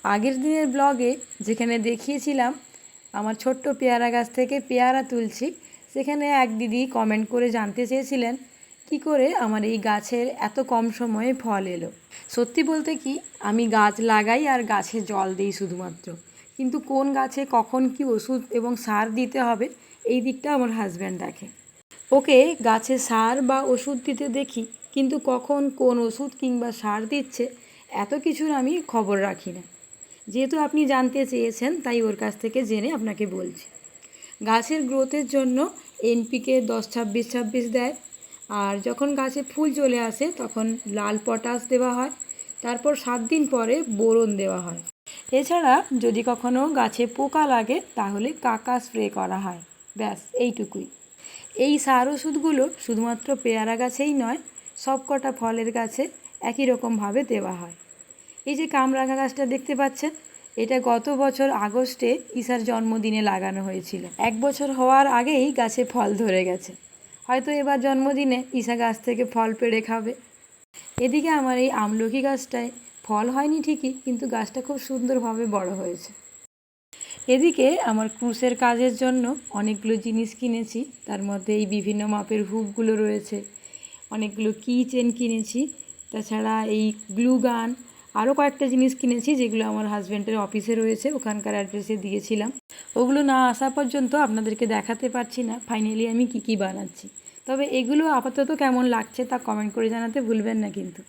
আগের দিনের ব্লগে যেখানে দেখিয়েছিলাম আমার ছোট্ট পেয়ারা গাছ থেকে পেয়ারা তুলছি, সেখানে এক দিদি কমেন্ট করে জানতে চেয়েছিলেন কি করে আমার এই গাছের এত কম সময়ে ফল এলো। সত্যি বলতে কি, আমি গাছ লাগাই আর গাছে জল দিই শুধুমাত্র, কিন্তু কোন গাছে কখন কি ওষুধ এবং সার দিতে হবে এই দিকটা আমার হাজব্যান্ড দেখে। ওকে গাছে সার বা ওষুধ দিতে দেখি, কিন্তু কখন কোন ওষুধ কিংবা সার দিচ্ছে এত কিছুর আমি খবর রাখি না। যেহেতু আপনি জানতে চেয়েছেন তাই ওর কাছ থেকে জেনে আপনাকে বলছি। গাছের গ্রোথের জন্য এনপিকে 10-26-26 দেয়, আর যখন গাছে ফুল চলে আসে তখন লাল পটাশ দেওয়া হয়, তারপর 7 দিন পরে বোরন দেওয়া হয়। এছাড়া যদি কখনো গাছে পোকা লাগে তাহলে কাকা স্প্রে করা হয়, ব্যাস এইটুকুই। এই সার ওষুধগুলো শুধুমাত্র পেয়ারা গাছেই নয়, সব কটা ফলের গাছে একই রকমভাবে দেওয়া হয়। এই যে কামরাঙা গাছটা দেখতে পাচ্ছেন, এটা গত বছর আগস্টে ঈশার জন্মদিনে লাগানো হয়েছিল। 1 বছর হওয়ার আগেই গাছে ফল ধরে গেছে। হয়তো এবার জন্মদিনে ঈশা গাছ থেকে ফল পেড়ে খাবে। এদিকে আমার এই আমলকি গাছটায় ফল হয়নি ঠিকই, কিন্তু গাছটা খুব সুন্দরভাবে বড় হয়েছে। এদিকে আমার ক্রুশের কাজের জন্য অনেকগুলো জিনিস কিনেছি, তার মধ্যে এই বিভিন্ন মাপের হুকগুলো রয়েছে, অনেকগুলো কি চেন কিনেছি, তাছাড়া এই গ্লু গান, আরও কয়েকটা জিনিস কিনেছি যেগুলো আমার হাজব্যান্ডের অফিসে রয়েছে, ওখানকার অ্যাড্রেসে দিয়েছিলাম। ওগুলো না আসা পর্যন্ত আপনাদেরকে দেখাতে পারছি না ফাইনালি আমি কি বানাচ্ছি। তবে এগুলো আপাতত কেমন লাগছে তা কমেন্ট করে জানাতে ভুলবেন না কিন্তু।